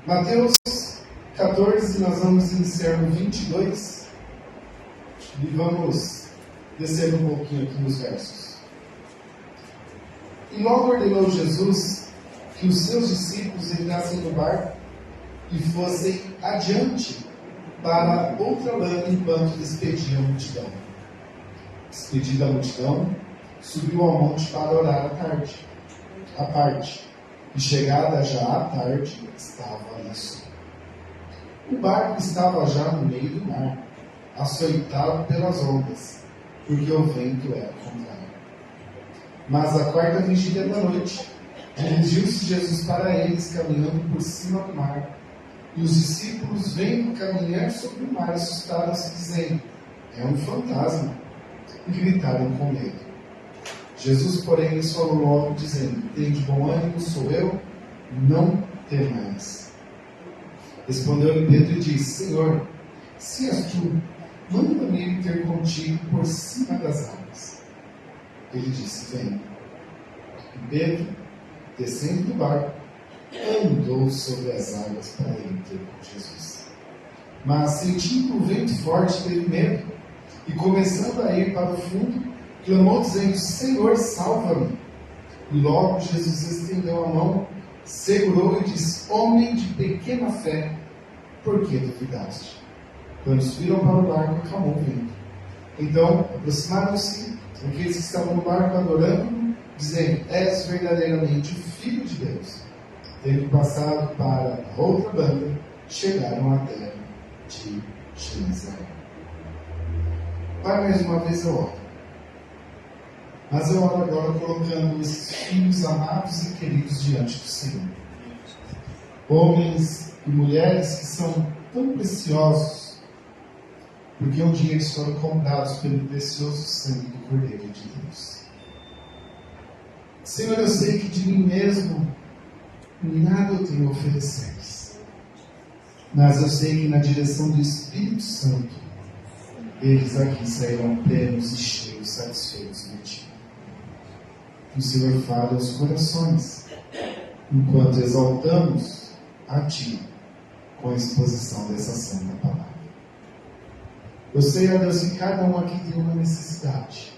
Mateus 14, nós vamos iniciar no 22 e vamos descer um pouquinho aqui nos versos. E logo ordenou Jesus que os seus discípulos entrassem no barco e fossem adiante para outra banda enquanto despediam a multidão. Despedida a multidão, subiu ao monte para orar à parte. E chegada já à tarde, estava ali só. O barco estava já no meio do mar, açoitado pelas ondas, porque o vento era contrário. Mas à quarta vigília da noite, dirigiu-se Jesus para eles, caminhando por cima do mar. E os discípulos, vendo caminhar sobre o mar, assustaram-se, dizendo: é um fantasma. E gritaram com medo. Jesus, porém, lhes falou logo, dizendo: tende bom ânimo, sou eu, não temais. Respondeu-lhe Pedro e disse: Senhor, se és tu, manda-me ir ter contigo por cima das águas. Ele disse: vem. E Pedro, descendo do barco, andou sobre as águas para ir ter com Jesus. Mas, sentindo o vento forte, teve medo, e começando a ir para o fundo, clamou dizendo: Senhor, salva-me. E logo Jesus estendeu a mão, segurou e disse: homem de pequena fé, por que duvidaste? Quando subiram para o barco, acalmou o vento. Então aproximaram-se aqueles que estavam no barco adorando, dizendo: és verdadeiramente o Filho de Deus. Tendo passado para a outra banda, chegaram à terra de Genezaré. Pai, mais uma vez eu oro. Mas eu oro agora colocando esses filhos amados e queridos diante do Senhor. Homens e mulheres que são tão preciosos, porque um dia eles foram comprados pelo precioso sangue do Cordeiro de Deus. Senhor, eu sei que de mim mesmo nada eu tenho a oferecer, mas eu sei que na direção do Espírito Santo eles aqui sairão plenos e cheios, satisfeitos de Ti. O Senhor fala aos corações, enquanto exaltamos a Ti com a exposição dessa santa palavra. Eu sei, ó Deus, que cada um aqui tem uma necessidade,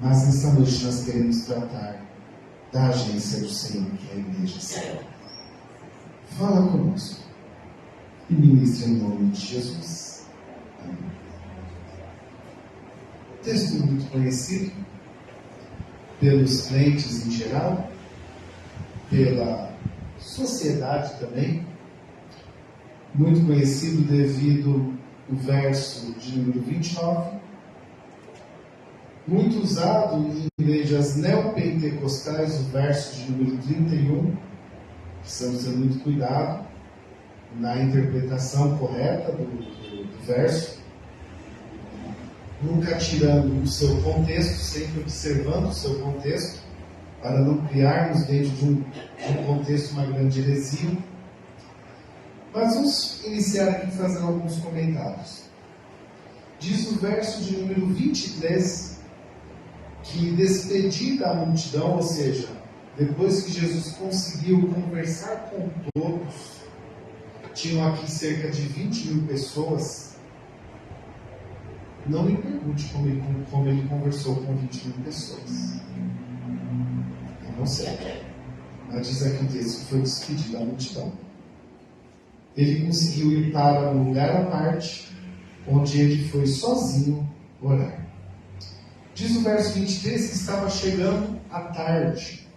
mas nessa noite nós queremos tratar da agência do Senhor, que é a Igreja Senhor. Fala conosco e ministra em nome de Jesus. Amém. Texto muito conhecido pelos crentes em geral, pela sociedade também, muito conhecido devido ao verso de número 29, muito usado em igrejas neopentecostais, o verso de número 31, precisamos ter muito cuidado na interpretação correta do verso, nunca tirando o seu contexto, sempre observando o seu contexto, para não criarmos dentro de um contexto uma grande heresia. Mas vamos iniciar aqui fazendo alguns comentários. Diz o verso de número 23, que despedida a multidão, ou seja, depois que Jesus conseguiu conversar com todos, tinham aqui cerca de 20.000 pessoas. Não me pergunte como ele conversou com 20.000 pessoas. Eu não sei. Mas diz aqui o texto que foi despedido da multidão. Ele conseguiu ir para um lugar à parte, onde ele foi sozinho orar. Diz o verso 23 que estava chegando à tarde.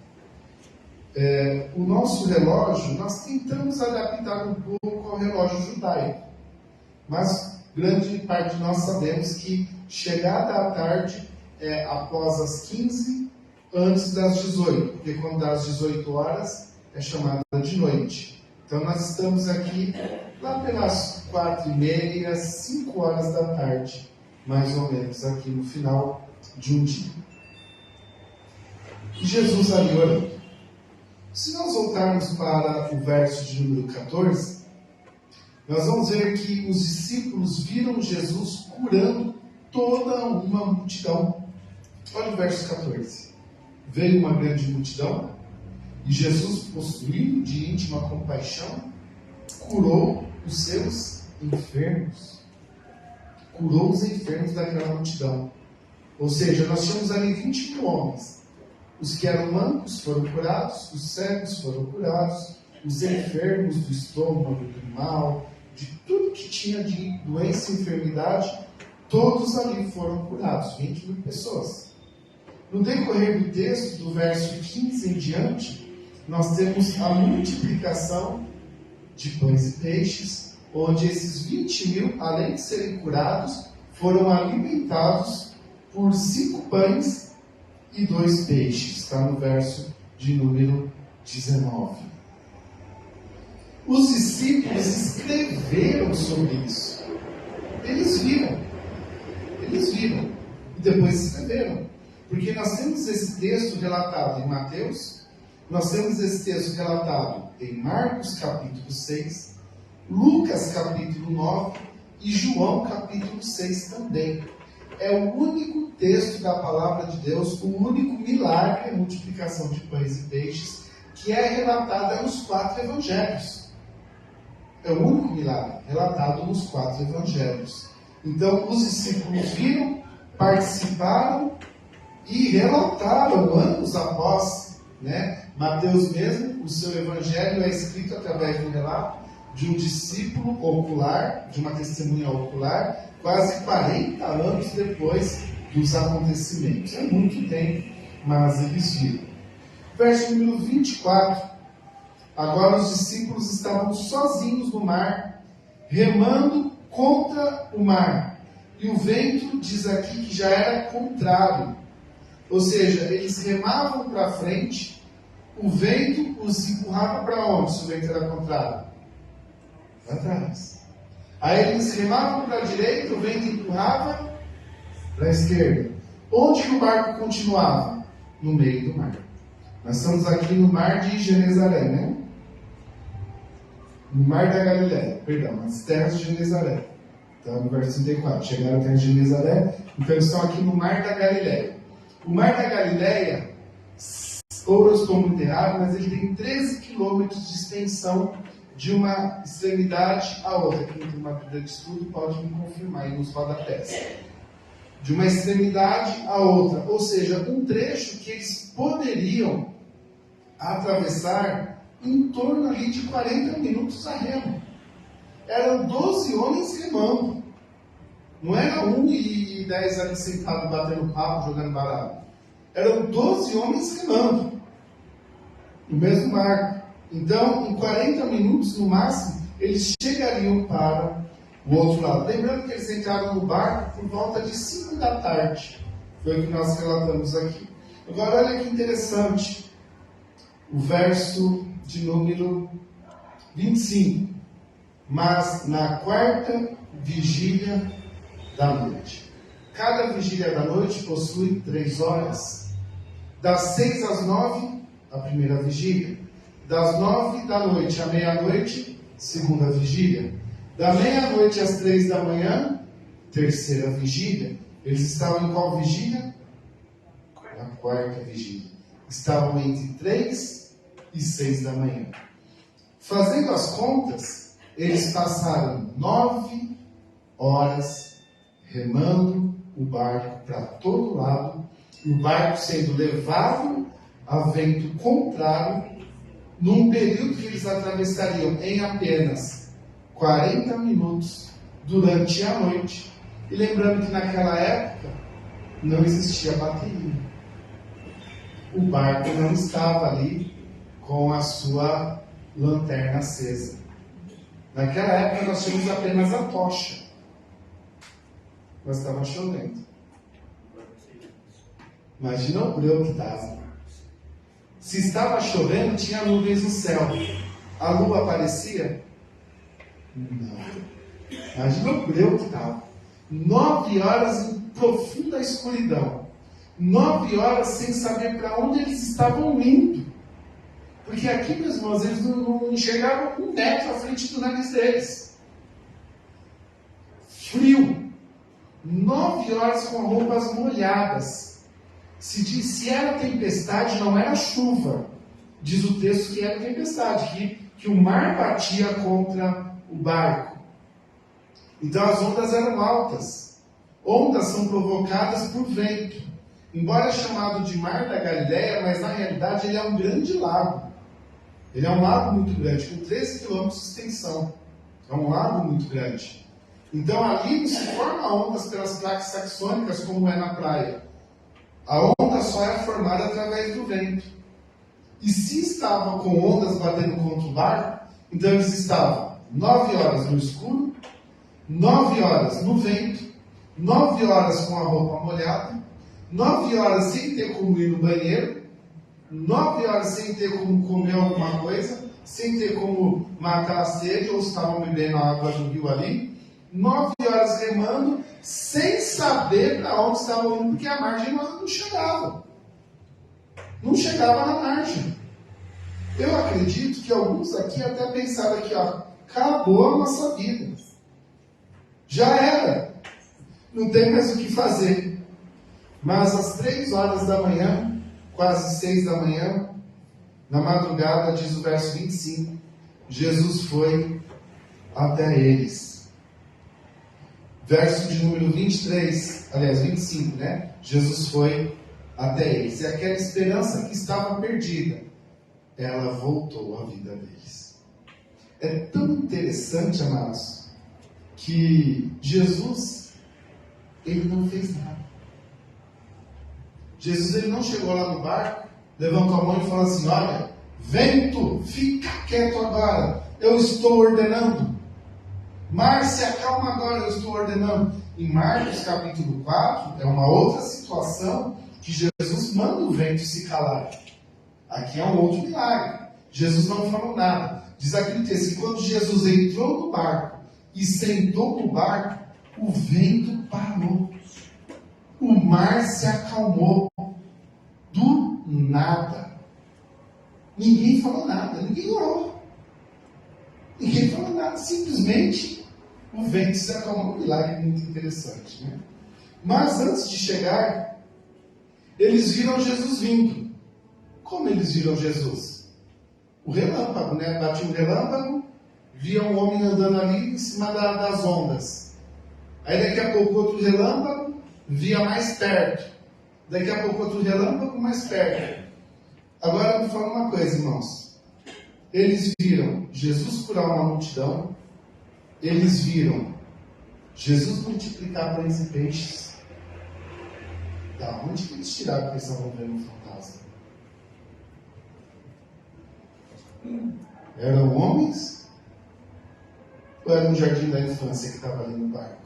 O nosso relógio, nós tentamos adaptar um pouco ao relógio judaico. Mas grande parte de nós sabemos que chegada à tarde é após as 15, antes das 18. Porque quando dá às 18 horas é chamada de noite. Então nós estamos aqui lá pelas 4h30, 5 horas da tarde, mais ou menos aqui no final de um dia. E Jesus ali orando. Se nós voltarmos para o verso de número 14, nós vamos ver que os discípulos viram Jesus curando toda uma multidão. Olha o verso 14. Veio uma grande multidão, e Jesus, possuído de íntima compaixão, curou os seus enfermos. Curou os enfermos daquela multidão. Ou seja, nós tínhamos ali 20 mil homens. Os que eram mancos foram curados, os cegos foram curados, os enfermos do estômago, do mal, de tudo que tinha de doença e enfermidade, todos ali foram curados, 20 mil pessoas. No decorrer do texto, do verso 15 em diante, nós temos a multiplicação de pães e peixes, onde esses 20 mil, além de serem curados, foram alimentados por 5 pães e 2 peixes. Está no verso de número 19. Os discípulos escreveram sobre isso. Eles viram. E depois escreveram. Porque nós temos esse texto relatado em Mateus, nós temos esse texto relatado em Marcos capítulo 6, Lucas capítulo 9 e João capítulo 6 também. É o único texto da palavra de Deus, o único milagre, a multiplicação de pães e peixes, que é relatada nos 4 evangelhos. É o único milagre relatado nos 4 evangelhos. Então, os discípulos viram, participaram e relataram anos após, Mateus mesmo, o seu evangelho é escrito através do relato de um discípulo ocular, de uma testemunha ocular, quase 40 anos depois dos acontecimentos. É muito tempo, mas eles viram. Verso número 24. Agora os discípulos estavam sozinhos no mar, remando contra o mar. E o vento, diz aqui, que já era contrário. Ou seja, eles remavam para frente, o vento os empurrava para onde se o vento era contrário? Para trás. Aí eles remavam para a direita, o vento empurrava para a esquerda. Onde que o barco continuava? No meio do mar. Nós estamos aqui no mar de Genezaré, né? No mar da Galileia, perdão, nas terras de Genezaré. Então, no verso 34, chegaram até Genezaré, então eles estão aqui no mar da Galileia. O mar da Galileia, ou eu estou muito errado, mas ele tem 13 quilômetros de extensão de uma extremidade à outra. Quem tem uma vida de estudo pode me confirmar aí nos rodapés. De uma extremidade à outra. Ou seja, um trecho que eles poderiam atravessar em torno ali de 40 minutos a remo. Eram 12 homens remando. Não era 1 e 10 ali sentado batendo papo, jogando baralho. Eram 12 homens remando. No mesmo barco. Então, em 40 minutos no máximo, eles chegariam para o outro lado. Lembrando que eles entraram no barco por volta de 5 da tarde. Foi o que nós relatamos aqui. Agora, olha que interessante. O verso de número 25. Mas na 4ª vigília da noite. Cada vigília da noite possui 3 horas. Das 6 às 9, a primeira vigília. Das 9 da noite à meia-noite, segunda vigília. Da meia-noite às 3 da manhã, terceira vigília. Eles estavam em qual vigília? Na 4ª vigília. Estavam entre 3 e 6 da manhã. Fazendo as contas, eles passaram 9 horas remando o barco para todo lado, e o barco sendo levado a vento contrário, num período que eles atravessariam em apenas 40 minutos durante a noite. E lembrando que naquela época não existia bateria. O barco não estava ali com a sua lanterna acesa. Naquela época nós tínhamos apenas a tocha. Mas estava chovendo. Imagina o breu que estava. Se estava chovendo, tinha nuvens no céu. A lua aparecia? Não. Imagina o breu que estava. 9 horas em profunda escuridão. 9 horas sem saber para onde eles estavam indo. Porque aqui, meus irmãos, eles não enxergavam 1 metro à frente do nariz deles. Frio. 9 horas com roupas molhadas. Se era tempestade, não era chuva. Diz o texto que era tempestade, que que o mar batia contra o barco. Então as ondas eram altas. Ondas são provocadas por vento. Embora chamado de Mar da Galileia, mas na realidade ele é um grande lago. Ele é um lago muito grande, com 13 quilômetros de extensão. É um lago muito grande. Então ali não se forma ondas pelas placas tectônicas como é na praia. A onda só é formada através do vento. E se estavam com ondas batendo contra o barco, então eles estavam 9 horas no escuro, 9 horas no vento, 9 horas com a roupa molhada, 9 horas sem ter como ir no banheiro, 9 horas sem ter como comer alguma coisa, sem ter como matar a sede, ou estavam bebendo a água do rio ali, 9 horas remando, sem saber para onde estavam indo, porque a margem não chegava. Não chegava na margem. Eu acredito que alguns aqui até pensaram aqui, ó, acabou a nossa vida. Já era. Não tem mais o que fazer. Mas às 3 horas da manhã, quase 6 da manhã, na madrugada, diz o verso 25, Jesus foi até eles. Verso de número 23, aliás, 25, né? Jesus foi até eles. E aquela esperança que estava perdida, ela voltou à vida deles. É tão interessante, amados, que Jesus, ele não fez nada. Jesus, ele não chegou lá no barco, levantou a mão e falou assim: olha, vento, fica quieto agora, eu estou ordenando. Mar, se acalma agora, eu estou ordenando. Em Marcos capítulo 4, é uma outra situação que Jesus manda o vento se calar. Aqui é um outro milagre. Jesus não falou nada. Diz aqui no texto que quando Jesus entrou no barco e sentou no barco, o vento parou. O mar se acalmou. Do nada. Ninguém falou nada, ninguém orou. Ninguém falou nada, simplesmente o vento se acalmou. Um milagre muito interessante, né? Mas antes de chegar, eles viram Jesus vindo. Como eles viram Jesus? O relâmpago, né? Batia um relâmpago, via um homem andando ali em cima das ondas. Aí daqui a pouco outro relâmpago, via mais perto. Daqui a pouco outro relâmpago, mais perto. Agora me fala uma coisa, irmãos. Eles viram Jesus curar uma multidão. Eles viram Jesus multiplicar pães e peixes. Da onde que eles tiraram que eles estavam vendo um fantasma? Eram homens? Ou era um jardim da infância que estava ali no barco?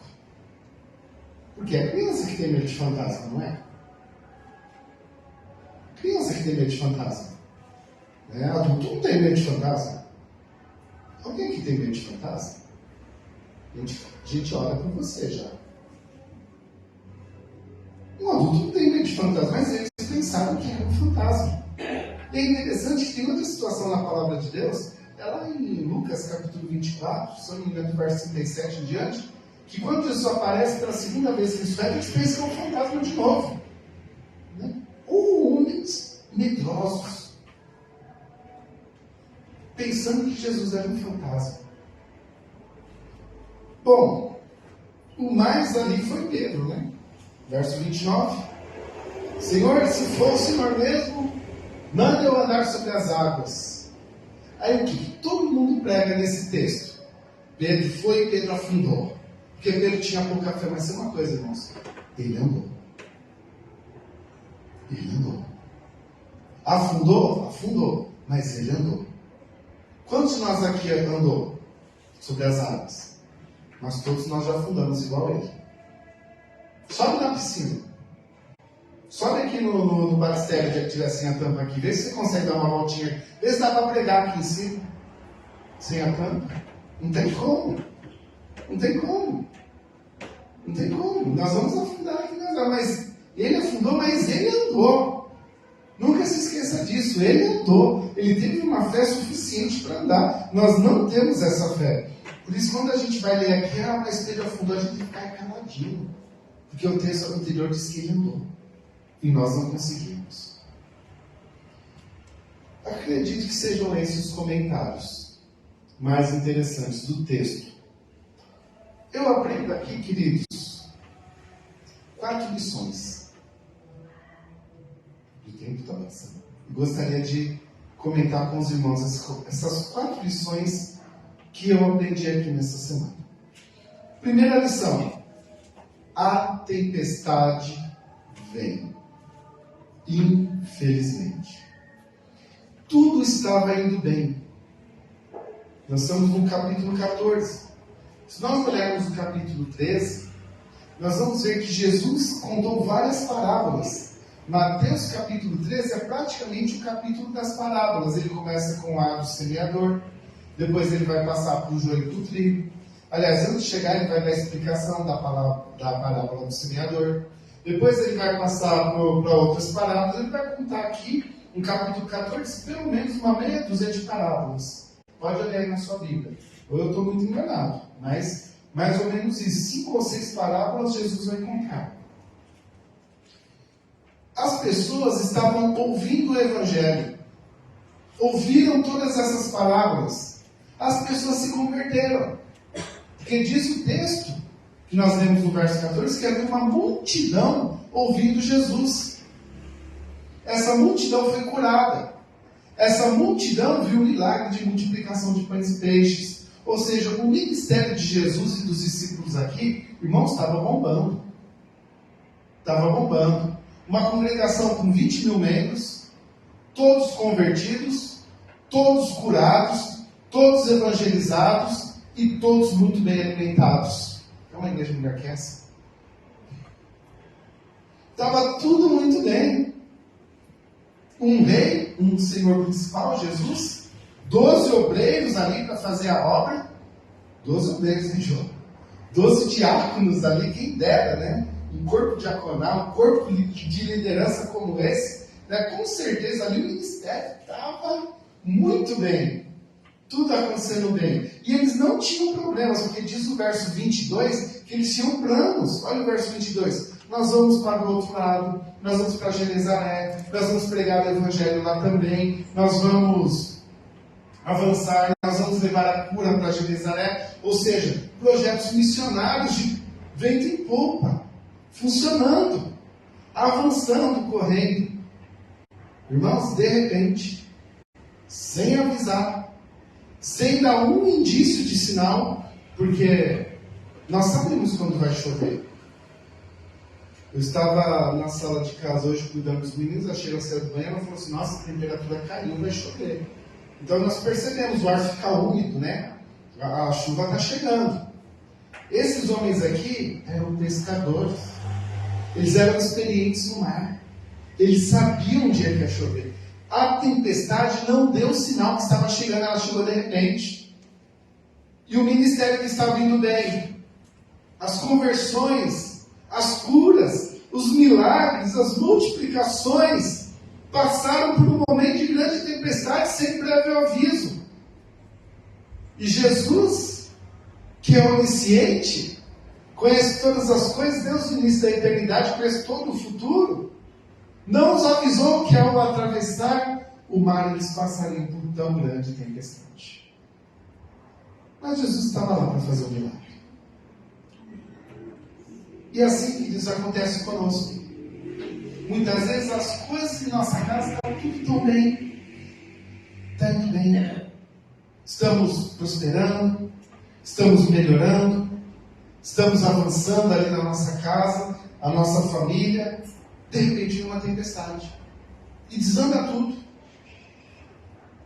Porque é criança que tem medo de fantasma, não é? Criança que tem medo de fantasma. Adulto não tem medo de fantasma. Alguém que tem medo de fantasma? A gente olha por você já. Um adulto não tem medo de fantasma, mas eles pensaram que era um fantasma. E é interessante que tem outra situação na palavra de Deus, ela em Lucas capítulo 24, se não me engano, do verso 37 em diante, que quando Jesus aparece pela segunda vez que eles eles pensam que é um fantasma de novo. Né? Ou homens medrosos, pensando que Jesus era um fantasma. Bom, o mais ali foi Pedro, né? Verso 29. Senhor, se for o Senhor mesmo, manda eu andar sobre as águas. Aí o que todo mundo prega nesse texto? Pedro foi e Pedro afundou. Porque Pedro tinha pouca fé, mas é uma coisa, irmãos. Ele andou. Ele andou. Afundou? Afundou. Mas ele andou. Quantos de nós aqui andou sobre as águas? Mas todos nós já afundamos igual ele. Sobe na piscina. Sobe aqui no batistério que tiver sem a tampa aqui. Vê se você consegue dar uma voltinha. Vê se dá para pregar aqui em cima. Sem a tampa. Não tem como. Não tem como. Não tem como. Nós vamos afundar aqui nas águas. Mas ele afundou, mas ele andou. Nunca se esqueça disso. Ele andou. Ele teve uma fé suficiente para andar. Nós não temos essa fé. Por isso, quando a gente vai ler aqui, mas Pedro afundou, a gente tem que ficar caladinho. Porque o texto anterior diz que ele andou. E nós não conseguimos. Acredito que sejam esses os comentários. mais interessantes do texto. Eu aprendo aqui, queridos, 4 lições. O tempo está passando. Gostaria de comentar com os irmãos essas 4 lições que eu aprendi aqui nessa semana. Primeira lição: a tempestade vem. Infelizmente. Tudo estava indo bem. Nós estamos no capítulo 14. Se nós olharmos o capítulo 13, nós vamos ver que Jesus contou várias parábolas. Mateus capítulo 13 é praticamente o capítulo das parábolas. Ele começa com a do semeador, depois ele vai passar para o joio do trigo. Aliás, antes de chegar, ele vai dar a explicação da parábola do semeador. Depois ele vai passar para outras parábolas. Ele vai contar aqui, no capítulo 14, pelo menos uma meia dúzia de parábolas. Pode olhar aí na sua Bíblia. Ou eu estou muito enganado, mas mais ou menos isso. 5 ou 6 parábolas Jesus vai contar. As pessoas estavam ouvindo o Evangelho. Ouviram todas essas parábolas. As pessoas se converteram. Porque diz o texto, que nós lemos no verso 14, que havia uma multidão ouvindo Jesus. Essa multidão foi curada. Essa multidão viu o milagre de multiplicação de pães e peixes. Ou seja, o ministério de Jesus e dos discípulos aqui, irmãos, estava bombando. Estava bombando. Uma congregação com 20 mil membros, todos convertidos, todos curados, todos evangelizados e todos muito bem alimentados. É uma igreja melhor que essa? Estava tudo muito bem. Um rei, um senhor principal, Jesus, 12 obreiros ali para fazer a obra. 12 obreiros, hein, João? 12 diáconos ali, quem dera, né? Um corpo diaconal, um corpo de liderança como esse, né? Com certeza ali o ministério estava muito bem. Tudo acontecendo bem. E eles não tinham problemas, porque diz o verso 22 que eles tinham planos. Olha o verso 22. Nós vamos para o outro lado, nós vamos para Genezaré, nós vamos pregar o Evangelho lá também, nós vamos avançar, nós vamos levar a cura para Genezaré. Ou seja, projetos missionários de vento em popa, funcionando, avançando, correndo. Irmãos, de repente, sem avisar, sem dar um indício de sinal, porque nós sabemos quando vai chover. Eu estava na sala de casa hoje cuidando dos meninos, a Sheila saiu do banho, ela falou assim: nossa, a temperatura caiu, vai chover. Então nós percebemos, o ar fica úmido, né? A chuva está chegando. Esses homens aqui eram pescadores. Eles eram experientes no mar. Eles sabiam onde ia chover. A tempestade não deu sinal que estava chegando, ela chegou de repente. E o ministério que estava indo bem, as conversões, as curas, os milagres, as multiplicações, passaram por um momento de grande tempestade sem prévio aviso. E Jesus, que é onisciente, conhece todas as coisas, Deus no início da eternidade, conhece todo o futuro, não os avisou que ao atravessar o mar eles passariam por tão grande tempestade. Mas Jesus estava lá para fazer o milagre. E assim que isso acontece conosco. Muitas vezes as coisas em nossa casa estão tudo tão bem. Está indo bem. Estamos prosperando, estamos melhorando, estamos avançando ali na nossa casa, a nossa família. De repente vem uma tempestade. E desanda tudo.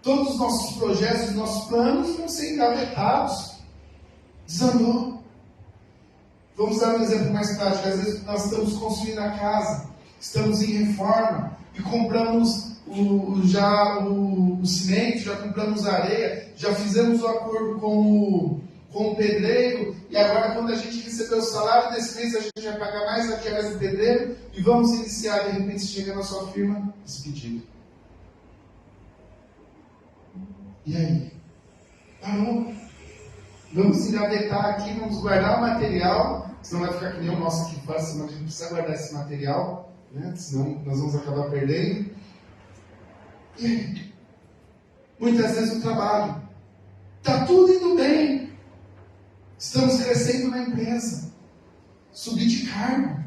Todos os nossos projetos, os nossos planos vão ser engavetados. Desandou. Vamos dar um exemplo mais prático. Às vezes nós estamos construindo a casa, estamos em reforma e compramos o cimento, já compramos a areia, já fizemos o acordo com o pedreiro, e agora quando a gente receber o salário desse mês, a gente vai pagar mais aquelas do pedreiro e vamos iniciar. De repente chega na sua firma, despedido. E aí? Parou. Vamos engavetar aqui, vamos guardar o material, senão vai ficar que nem o nosso aqui fora, senão a gente precisa guardar esse material, né? Senão nós vamos acabar perdendo. E aí? Muitas vezes o trabalho. Está tudo indo bem. Estamos crescendo na empresa. Subi de cargo.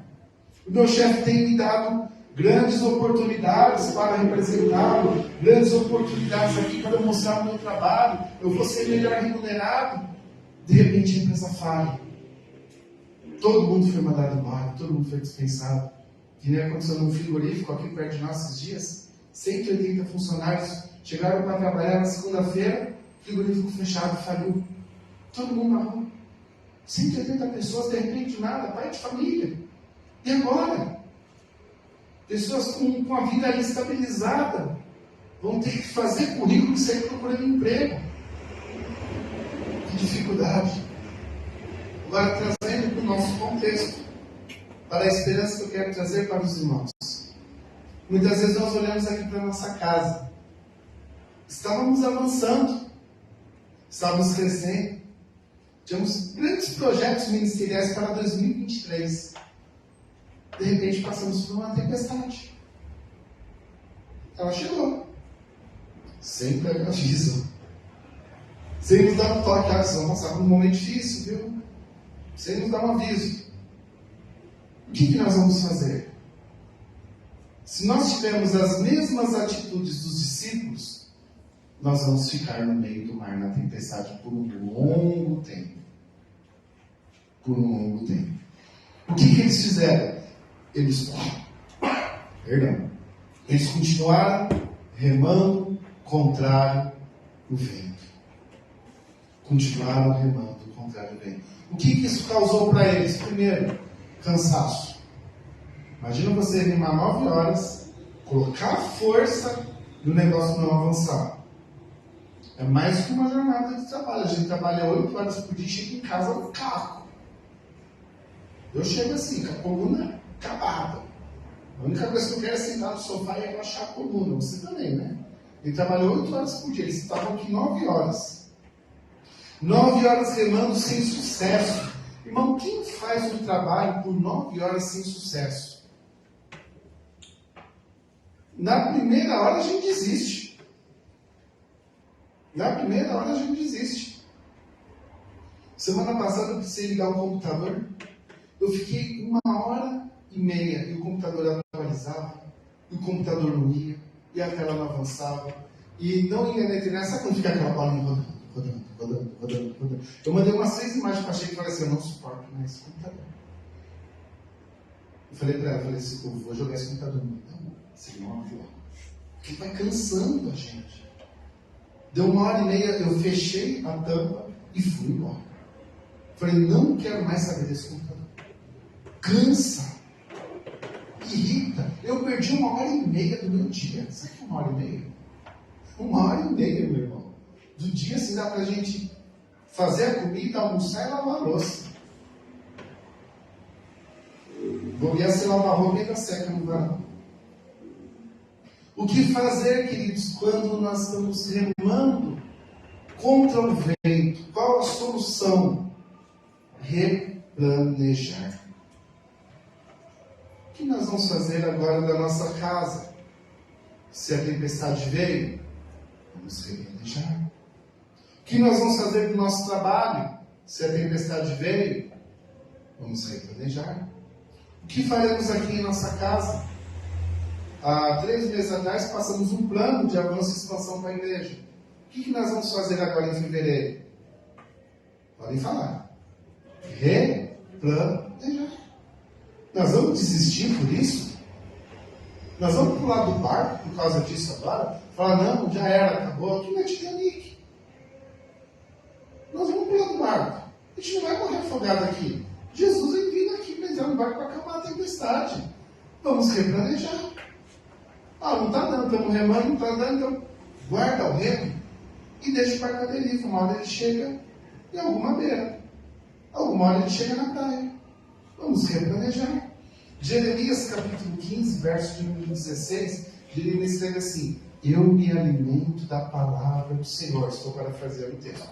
O meu chefe tem me dado grandes oportunidades para representá-lo, grandes oportunidades aqui para mostrar o meu trabalho. Eu vou ser melhor remunerado. De repente a empresa falha. Todo mundo foi mandado embora, todo mundo foi dispensado. Que nem aconteceu num frigorífico aqui perto de nós esses dias. 180 funcionários chegaram para trabalhar na segunda-feira, frigorífico fechado, faliu. Todo mundo na rua. 180 pessoas, de repente, nada, pai de família. E agora? Pessoas com a vida estabilizada vão ter que fazer currículo e sair procurando emprego. Que dificuldade. Agora, trazendo para o nosso contexto, para a esperança que eu quero trazer para os irmãos. Muitas vezes nós olhamos aqui para a nossa casa. Estávamos avançando, estávamos crescendo. Tínhamos grandes projetos ministeriais para 2023. De repente passamos por uma tempestade. Ela chegou. Sempre avisam. Sem nos dar um toque, vocês vão passar por um momento difícil, viu? Sem nos dar um aviso. O que nós vamos fazer? Se nós tivermos as mesmas atitudes dos discípulos, nós vamos ficar no meio do mar na tempestade por um longo tempo. Por um longo tempo. O que eles fizeram? Eles continuaram remando contrário ao vento. Continuaram remando contrário ao vento. O que isso causou para eles? Primeiro, cansaço. Imagina você remar 9 horas, colocar força no negócio não avançar. É mais que uma jornada de trabalho. A gente trabalha 8 horas por dia e chega em casa no carro. Eu chego assim, com a coluna acabada. A única coisa que eu quero é sentar no sofá e relaxar a coluna. Você também, né? Ele trabalhou 8 horas por dia. Eles estavam aqui 9 horas. 9 horas remando sem sucesso. Irmão, quem faz um trabalho por 9 horas sem sucesso? Na primeira hora a gente desiste. Na primeira hora a gente desiste. Semana passada eu precisei ligar o computador. Eu fiquei 1h30 e o computador atualizava, e o computador não ia, e a tela não avançava, e não ia na internet. Sabe quando fica aquela bolinha rodando? Eu mandei umas 6 imagens para a Sheila e falei assim: eu não suporto mais esse computador. Eu falei para ela, eu vou jogar esse computador. Não, esse não é porque vai cansando a gente. Deu 1h30, eu fechei a tampa e fui embora. Falei, não quero mais saber desse computador. Cansa, irrita. Eu perdi 1h30 do meu dia. Sabe que é 1h30? 1h30, meu irmão. Do dia assim dá pra gente fazer a comida, almoçar e lavar a louça. Vou ir se lavar a roupa e ainda seca no varal. O que fazer, queridos, quando nós estamos remando contra o vento? Qual a solução? Replanejar. O que nós vamos fazer agora da nossa casa? Se a tempestade veio, vamos replanejar. O que nós vamos fazer do nosso trabalho? Se a tempestade veio, vamos replanejar. O que faremos aqui em nossa casa? Há 3 meses atrás passamos um plano de avanço e expansão para a igreja. O que nós vamos fazer agora em fevereiro? Podem falar. Replanejar. Nós vamos desistir por isso? Nós vamos pular do barco por causa disso agora? Falar, não, já era, acabou. Aqui não é Titanic. Nós vamos pular do barco. A gente não vai morrer afogado aqui. Jesus vem vindo aqui para entrar no barco para acabar a tempestade. Vamos replanejar. Não está dando, estamos remando, não está dando, então guarda o remo e deixa o barco à deriva. Uma hora ele chega em alguma beira. Alguma hora ele chega na praia. Vamos replanejar. Jeremias capítulo 15, verso de número 16, Jeremias escreve assim: eu me alimento da palavra do Senhor. Estou parafraseando o texto.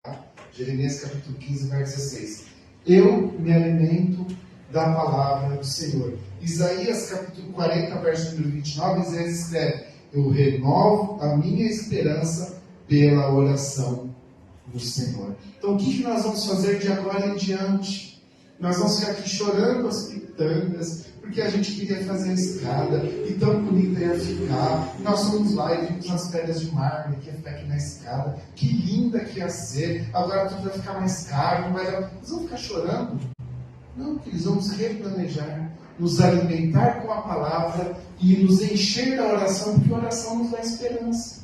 Tá? Jeremias capítulo 15, verso 16. Eu me alimento da palavra do Senhor. Isaías capítulo 40, verso número 29, Isaías escreve: eu renovo a minha esperança pela oração no Senhor. Então, o que nós vamos fazer de agora em diante? Nós vamos ficar aqui chorando as pitangas, porque a gente queria fazer a escada, e tão bonita ia ficar. Nós fomos lá e vimos as pedras de mármore que ia ficar aqui na escada. Que linda que ia ser. Agora tudo vai ficar mais caro. Não vai dar... Nós vamos ficar chorando? Não, que eles vamos replanejar, nos alimentar com a palavra e nos encher da oração, porque a oração nos dá esperança.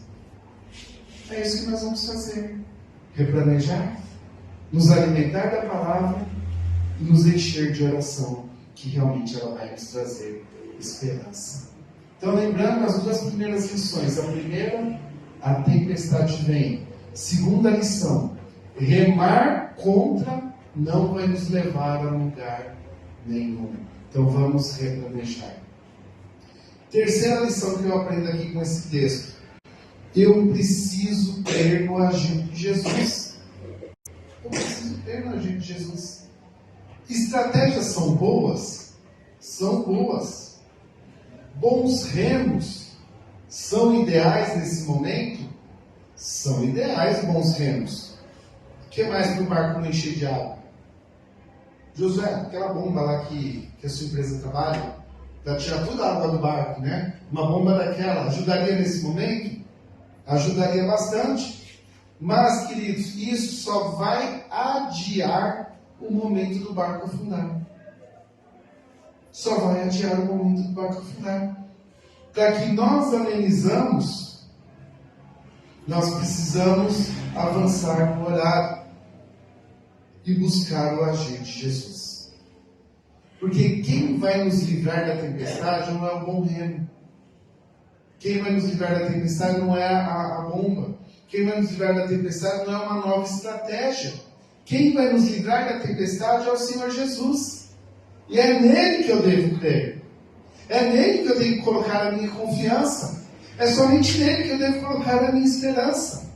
É isso que nós vamos fazer. Replanejar, nos alimentar da palavra e nos encher de oração, que realmente ela vai nos trazer esperança. Então, lembrando as duas primeiras lições. A primeira, a tempestade vem. Segunda lição, remar contra não vai nos levar a lugar nenhum. Então, vamos replanejar. Terceira lição que eu aprendo aqui com esse texto. Eu preciso crer no agir de Jesus. Eu preciso crer no agir de Jesus. Estratégias são boas? São boas. Bons remos são ideais nesse momento? São ideais bons remos. O que mais para o barco não encher de água? Josué, aquela bomba lá que a sua empresa trabalha, para tirar toda a água do barco, né? Uma bomba daquela ajudaria nesse momento? Ajudaria bastante. Mas, queridos, isso só vai adiar o momento do barco afundar. Só vai adiar o momento do barco afundar. Para que nós amenizamos, nós precisamos avançar no horário e buscar o agir de Jesus. Porque quem vai nos livrar da tempestade não é o bom remo. Quem vai nos livrar da tempestade não é a bomba. Quem vai nos livrar da tempestade não é uma nova estratégia. Quem vai nos livrar da tempestade é o Senhor Jesus. E é nele que eu devo crer. É nele que eu tenho que colocar a minha confiança. É somente nele que eu devo colocar a minha esperança.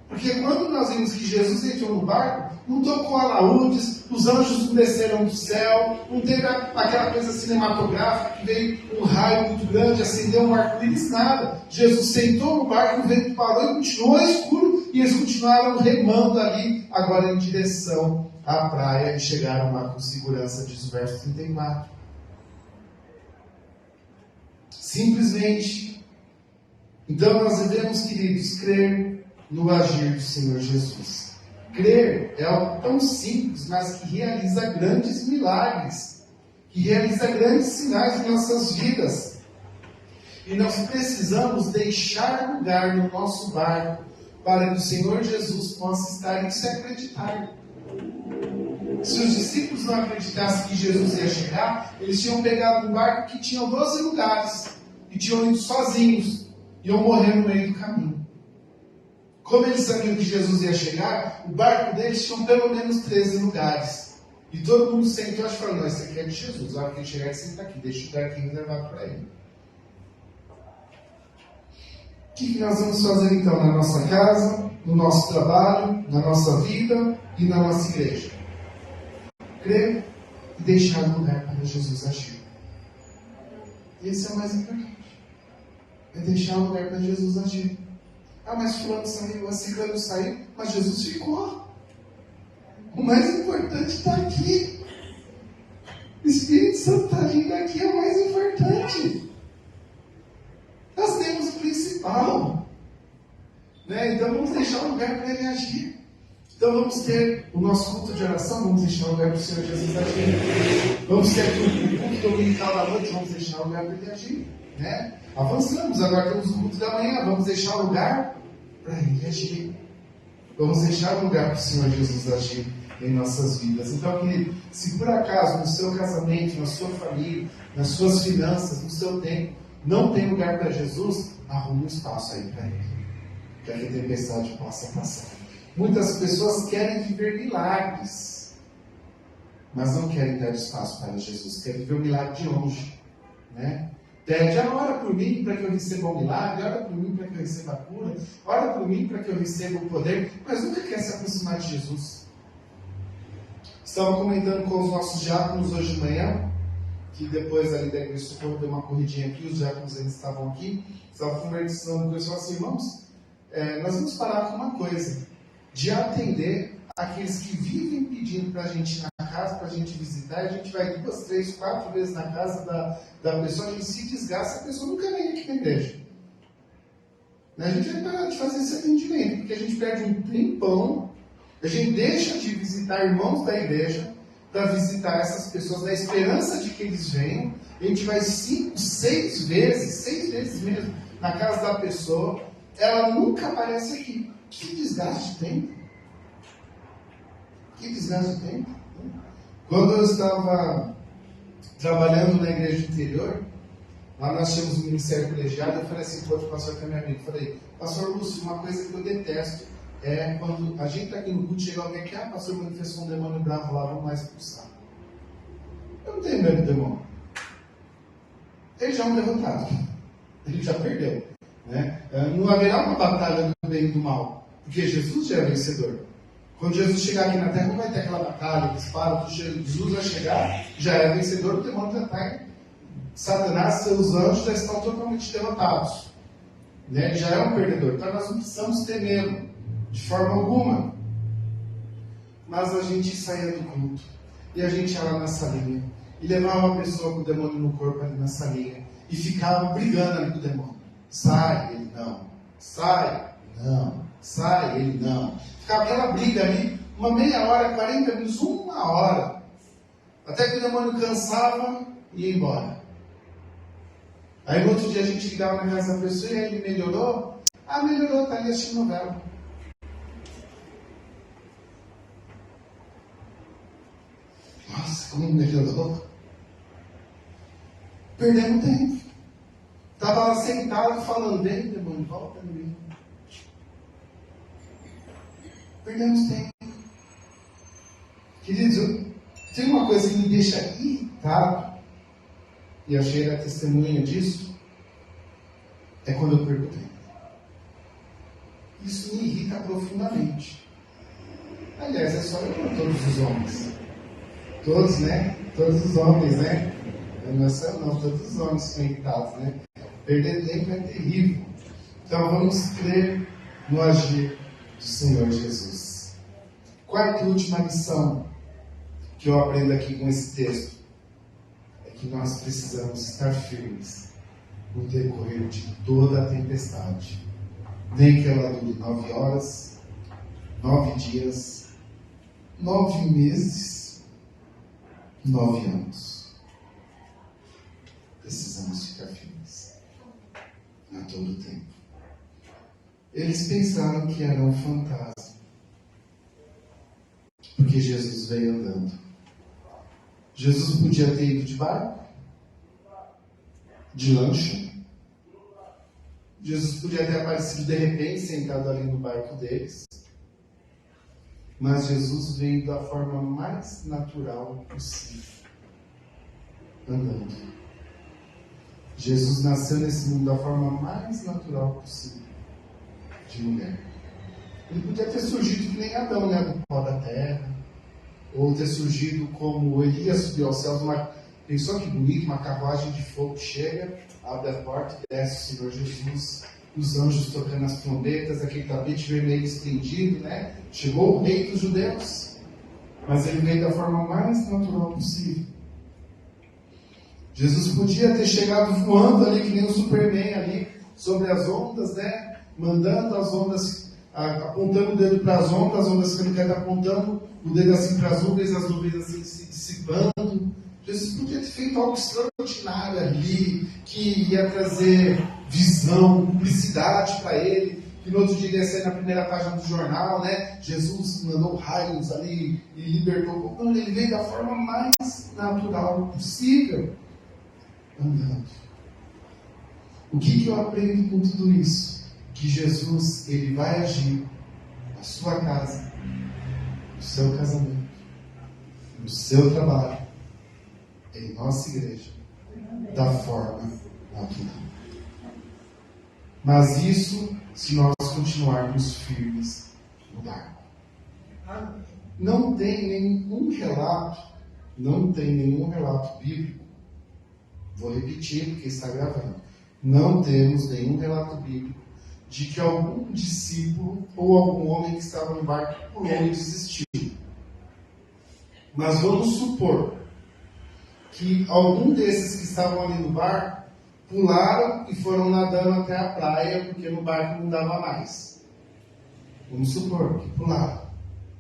Porque quando nós vimos que Jesus entrou no barco, não tocou alaúdes, os anjos não desceram do céu, não teve aquela coisa cinematográfica que veio um raio muito grande, acendeu um arco-íris, nada. Jesus sentou no barco, o vento parou e continuou escuro, e eles continuaram remando ali, agora em direção à praia, e chegaram lá com segurança, diz o verso 34. Simplesmente. Então nós devemos, queridos, crer no agir do Senhor Jesus. Crer é algo tão simples, mas que realiza grandes milagres, que realiza grandes sinais em nossas vidas. E nós precisamos deixar lugar no nosso barco para que o Senhor Jesus possa estar e se acreditar. Se os discípulos não acreditassem que Jesus ia chegar, eles tinham pegado um barco que tinha 12 lugares e tinham ido sozinhos, iam morrer no meio do caminho. Como eles sabiam que Jesus ia chegar, o barco deles tinha pelo menos 13 lugares. E todo mundo sentou e falou, não, esse aqui é de Jesus. A hora que ele chegar, ele senta aqui, deixa o lugar aqui reservado para ele. O que nós vamos fazer então na nossa casa, no nosso trabalho, na nossa vida e na nossa igreja? Crer e deixar lugar para Jesus agir. Esse é o mais importante. É deixar lugar para Jesus agir. Ah, mas fulano saiu, a ciclano saiu, mas Jesus ficou. O mais importante está aqui. O Espírito Santo está vindo aqui, é o mais importante. Nós temos o principal. Né? Então vamos deixar um lugar para ele agir. Então vamos ter o nosso culto de oração, vamos deixar um lugar para o Senhor Jesus agir. Vamos ter o culto dominical da noite, vamos deixar um lugar para ele agir. Né? Avançamos, agora temos o culto da manhã, vamos deixar um lugar para ele agir. Vamos deixar um lugar para o Senhor Jesus agir em nossas vidas. Então, querido, se por acaso no seu casamento, na sua família, nas suas finanças, no seu tempo, não tem lugar para Jesus, arrume um espaço aí para ele, para que a tempestade possa passar. Muitas pessoas querem viver milagres, mas não querem dar espaço para Jesus, querem ver o milagre de longe, né? Pede, ora por mim para que eu receba um milagre, ora por mim para que eu receba a cura, ora por mim para que eu receba o poder, mas nunca quer se aproximar de Jesus. Estava comentando com os nossos diáconos hoje de manhã, que depois ali da igreja Socorro deu uma corridinha aqui, os diáconos eles estavam aqui, estavam conversando com eles e falaram assim, irmãos, nós vamos parar com uma coisa. de atender aqueles que vivem pedindo para a gente ir na casa, para a gente visitar. A gente vai 2, 3, 4 vezes na casa da pessoa, a gente se desgasta, a pessoa nunca vem aqui na igreja. A gente vai parar de fazer esse atendimento, porque a gente perde um tempão, a gente deixa de visitar irmãos da igreja para visitar essas pessoas na esperança de que eles venham. A gente vai 5, 6 vezes mesmo, na casa da pessoa, ela nunca aparece aqui. Que desgaste de tempo. Que desgaste de tempo. Quando eu estava trabalhando na igreja interior, lá nós tínhamos um ministério colegiado, eu falei assim, pô, pastor, que é meu amigo, falei, pastor Lúcio, uma coisa que eu detesto é quando a gente está aqui no culto, chega alguém que, pastor, manifestou um demônio bravo lá, vamos lá expulsar. Eu não tenho medo do demônio. Ele já é um derrotado. Ele já perdeu. Né? Não haverá uma batalha do bem e do mal, porque Jesus já é vencedor. Quando Jesus chegar aqui na terra, não vai ter aquela batalha, disparo, Jesus vai chegar, já é vencedor, o demônio já está. Satanás, seus anjos já estão totalmente derrotados. Né? Ele já é um perdedor. Então nós não precisamos temê-lo, de forma alguma. Mas a gente saía do culto, e a gente ia lá na salinha, e levava uma pessoa com o demônio no corpo ali na salinha, e ficava brigando ali com o demônio. Sai, ele não. Sai, não. Sai, ele não. Ficava aquela briga ali, uma meia hora, 40 minutos, 1 hora. Até que o demônio cansava e ia embora. Aí no outro dia a gente ligava na casa da pessoa e aí ele melhorou? Melhorou, tá ali assistindo novela. Nossa, como melhorou? Perdemos tempo. Estava lá sentado falando, vem, demônio, volta no meio. Perdemos tempo. Queridos, tem uma coisa que me deixa irritado, e a Sheila é testemunha disso, é quando eu perco tempo. Isso me irrita profundamente. Aliás, é só eu para todos os homens. Todos, né? Todos os homens, né? Não é só eu não, todos os homens são irritados, né? Perder tempo é terrível. Então vamos crer no agir do Senhor Jesus. Quarta e última lição que eu aprendo aqui com esse texto é que nós precisamos estar firmes no decorrer de toda a tempestade. Nem que ela dure 9 horas, 9 dias, 9 meses, 9 anos. Precisamos ficar firmes a todo tempo. Eles pensaram que era um fantasma, porque Jesus veio andando. Jesus podia ter ido de barco, de lancha. Jesus podia ter aparecido de repente, sentado ali no barco deles. Mas Jesus veio da forma mais natural possível, andando. Jesus nasceu nesse mundo da forma mais natural possível, de mulher. Ele podia ter surgido que nem Adão, né, do pó da terra, ou ter surgido como Elias subiu aos céus, pensou que bonito, uma carruagem de fogo chega, abre a porta e desce o Senhor Jesus, os anjos tocando as trombetas, aquele tapete vermelho estendido, né? Chegou o rei dos judeus, mas ele veio da forma mais natural possível. Jesus podia ter chegado voando ali, que nem o Superman ali, sobre as ondas, né? Mandando as ondas, apontando o dedo para as ondas que ele quer estar apontando o dedo assim para as nuvens assim se dissipando. Jesus podia ter feito algo extraordinário ali, que ia trazer visão, publicidade para ele, que no outro dia ia sair na primeira página do jornal, né? Jesus mandou raios ali e libertou. Não, ele veio da forma mais natural possível, andando. O que eu aprendo com tudo isso? Que Jesus, ele vai agir na sua casa, no seu casamento, no seu trabalho, em nossa igreja, da forma natural. Mas isso se nós continuarmos firmes no barco. Não tem nenhum relato bíblico. Vou repetir porque está gravando. Não temos nenhum relato bíblico de que algum discípulo ou algum homem que estava no barco pulou e desistiu. Mas vamos supor que algum desses que estavam ali no barco pularam e foram nadando até a praia porque no barco não dava mais. Vamos supor que pularam.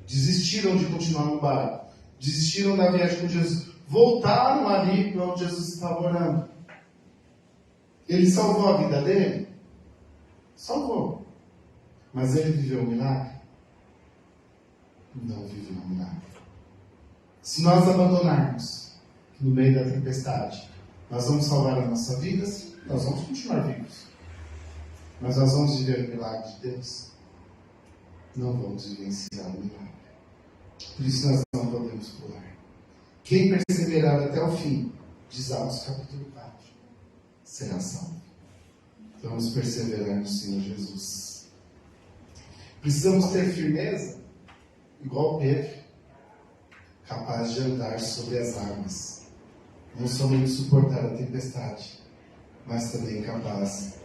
Desistiram de continuar no barco. Desistiram da viagem com Jesus. Voltaram ali para onde Jesus estava orando. Ele salvou a vida dele? Salvou. Mas ele viveu um milagre? Não viveu um milagre. Se nós abandonarmos no meio da tempestade, nós vamos salvar a nossa vida? Nós vamos continuar vivos. Mas nós vamos viver o milagre de Deus? Não vamos vivenciar o milagre. Por isso nós não podemos pular. Quem perseverar até o fim, diz Atos capítulo 4, será salvo. Vamos perseverar no Senhor Jesus. Precisamos ter firmeza, igual Pedro, capaz de andar sobre as águas. Não somente suportar a tempestade, mas também capaz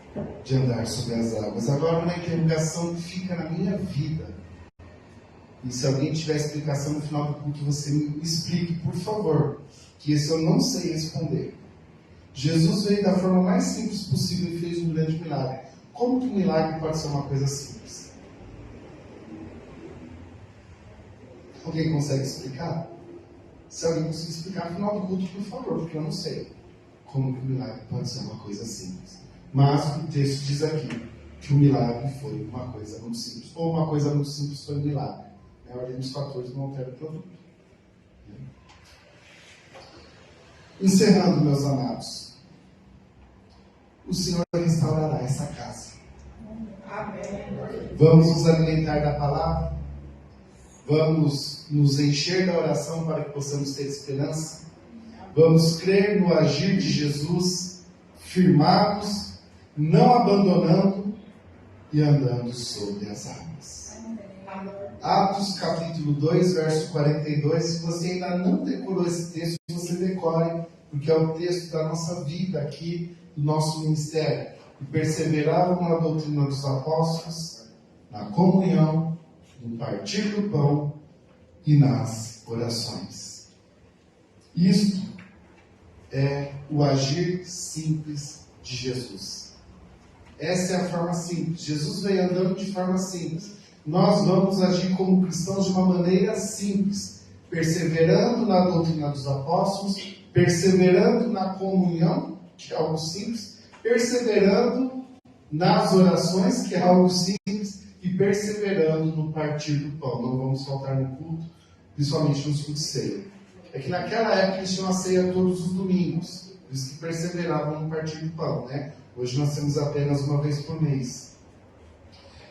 de andar sobre as águas. Agora, uma interrogação que fica na minha vida. E se alguém tiver explicação no final do culto, você me explique, por favor, que esse eu não sei responder. Jesus veio da forma mais simples possível e fez um grande milagre. Como que um milagre pode ser uma coisa simples? Alguém consegue explicar? Se alguém conseguir explicar no final do culto, por favor, porque eu não sei como que um milagre pode ser uma coisa simples. Mas o texto diz aqui que o milagre foi uma coisa muito simples. Ou uma coisa muito simples foi um milagre. A ordem dos fatores não altera o produto. Encerrando, meus amados, o Senhor restaurará essa casa. Amém. Vamos nos alimentar da palavra? Vamos nos encher da oração para que possamos ter esperança? Vamos crer no agir de Jesus, firmados, não abandonando e andando sobre as águas. Atos capítulo 2, verso 42. Se você ainda não decorou esse texto, você decore, porque é o texto da nossa vida aqui, do nosso ministério. E perseveravam na doutrina dos apóstolos, na comunhão, no partir do pão e nas orações. Isto é o agir simples de Jesus. Essa é a forma simples. Jesus veio andando de forma simples. Nós vamos agir como cristãos de uma maneira simples, perseverando na doutrina dos apóstolos, perseverando na comunhão, que é algo simples, perseverando nas orações, que é algo simples, e perseverando no partir do pão. Não vamos faltar no culto, principalmente no culto de ceia. É que naquela época eles tinham a ceia todos os domingos, por isso que perseveravam no partir do pão, né? Hoje nós temos apenas uma vez por mês.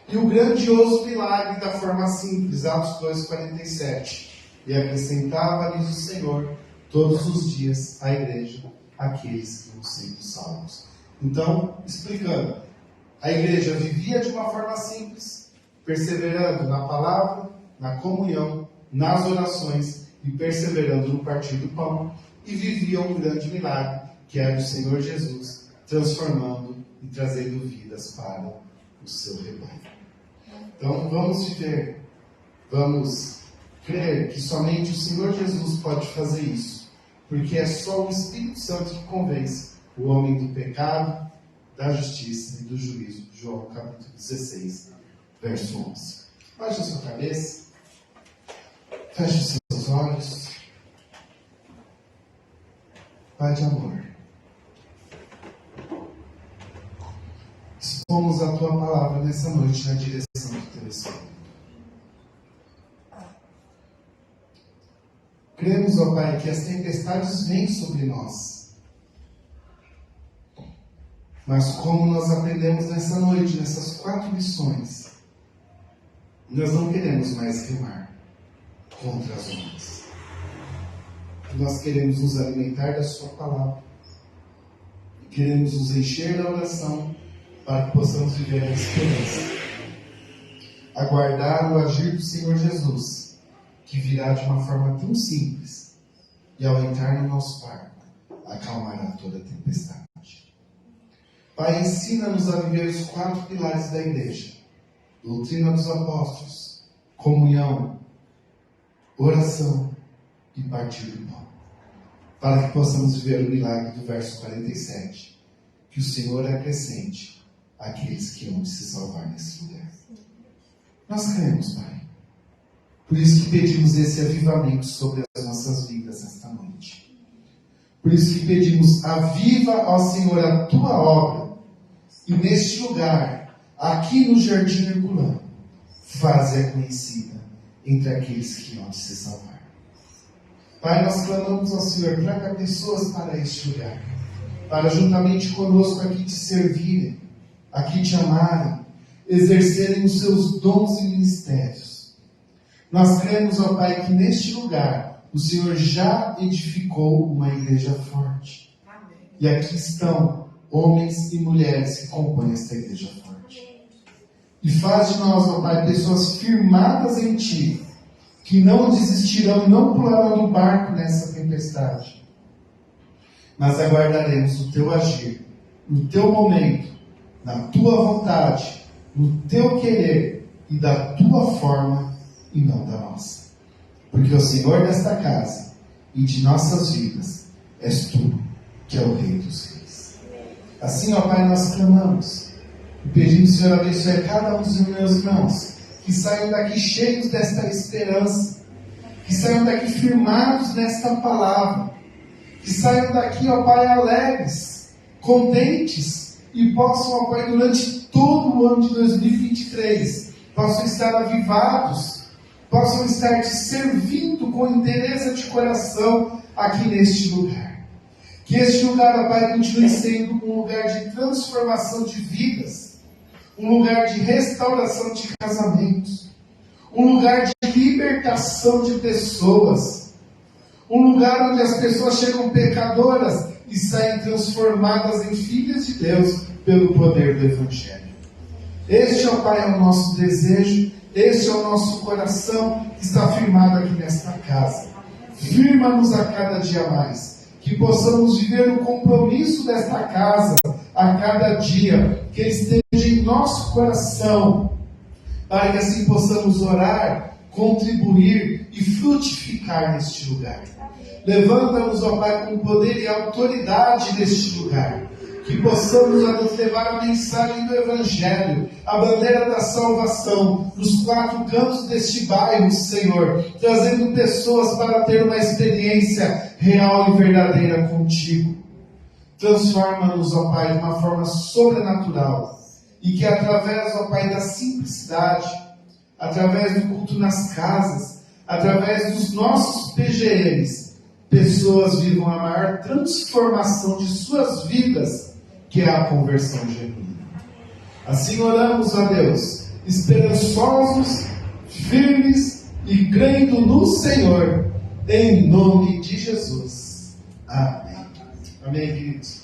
E o grandioso milagre da forma simples, Atos 2,47. E acrescentava-lhes o Senhor todos os dias à igreja aqueles que iam sendo salvos. Então, explicando, a igreja vivia de uma forma simples, perseverando na palavra, na comunhão, nas orações e perseverando no partir do pão, e vivia um grande milagre, que era o Senhor Jesus, transformando e trazendo vidas para o seu rebanho. Então, vamos viver, vamos crer que somente o Senhor Jesus pode fazer isso, porque é só o Espírito Santo que convence o homem do pecado, da justiça e do juízo. João capítulo 16, verso 11. Baixe a sua cabeça, feche os seus olhos. Pai de amor, expomos a Tua palavra nessa noite na direção do Teu Espírito. Cremos, ó Pai, que as tempestades vêm sobre nós. Mas como nós aprendemos nessa noite, nessas 4 lições, nós não queremos mais remar contra as ondas. Nós queremos nos alimentar da Sua palavra. E queremos nos encher da oração para que possamos viver a esperança. Aguardar o agir do Senhor Jesus, que virá de uma forma tão simples, e ao entrar no nosso barco, acalmará toda a tempestade. Pai, ensina-nos a viver os 4 pilares da igreja: doutrina dos apóstolos, comunhão, oração e partir do pão. Para que possamos viver o milagre do verso 47, que o Senhor acrescente àqueles que hão de se salvar nesse lugar. Nós cremos, Pai. Por isso que pedimos esse avivamento sobre as nossas vidas esta noite. Por isso que pedimos: aviva, ó Senhor, a tua obra. E neste lugar, aqui no Jardim Herculano, faze-a conhecida entre aqueles que hão de se salvar. Pai, nós clamamos ao Senhor: traga pessoas para este lugar, para juntamente conosco aqui te servirem, aqui te amarem, exercerem os seus dons e ministérios. Nós cremos, ó Pai, que neste lugar o Senhor já edificou uma igreja forte. Amém. E aqui estão homens e mulheres que compõem esta igreja forte. E faz de nós, ó Pai, pessoas firmadas em Ti, que não desistirão, não pularão do barco nessa tempestade, mas aguardaremos o Teu agir, no Teu momento, na Tua vontade, no Teu querer e da Tua forma e não da nossa. Porque o Senhor desta casa e de nossas vidas és Tu, que é o Rei dos Reis. Assim, ó Pai, nós clamamos e pedimos, Senhor, abençoe cada um dos meus irmãos, que saiam daqui cheios desta esperança, que saiam daqui firmados nesta palavra, que saiam daqui, ó Pai, alegres, contentes, e possam, ó Pai, durante todo o ano de 2023, possam estar avivados, possam estar te servindo com interesse de coração aqui neste lugar. Que este lugar, ó Pai, continue sendo um lugar de transformação de vidas, um lugar de restauração de casamentos, um lugar de libertação de pessoas, um lugar onde as pessoas chegam pecadoras e saem transformadas em filhas de Deus pelo poder do Evangelho. Este, ó Pai, é o nosso desejo, este é o nosso coração que está firmado aqui nesta casa. Firma-nos a cada dia mais, que possamos viver o compromisso desta casa a cada dia, que ele esteja em nosso coração, para que assim possamos orar, contribuir e frutificar neste lugar. Levanta-nos, ó Pai, com poder e autoridade neste lugar, que possamos levar a mensagem do Evangelho, a bandeira da salvação, nos 4 cantos deste bairro, Senhor, trazendo pessoas para ter uma experiência real e verdadeira contigo. Transforma-nos, ó Pai, de uma forma sobrenatural, e que através, ó Pai, da simplicidade, através do culto nas casas, através dos nossos PGMs, pessoas vivam a maior transformação de suas vidas, que é a conversão genuína. Assim oramos a Deus, esperançosos, firmes e crendo no Senhor, em nome de Jesus. Amém. Amém, queridos.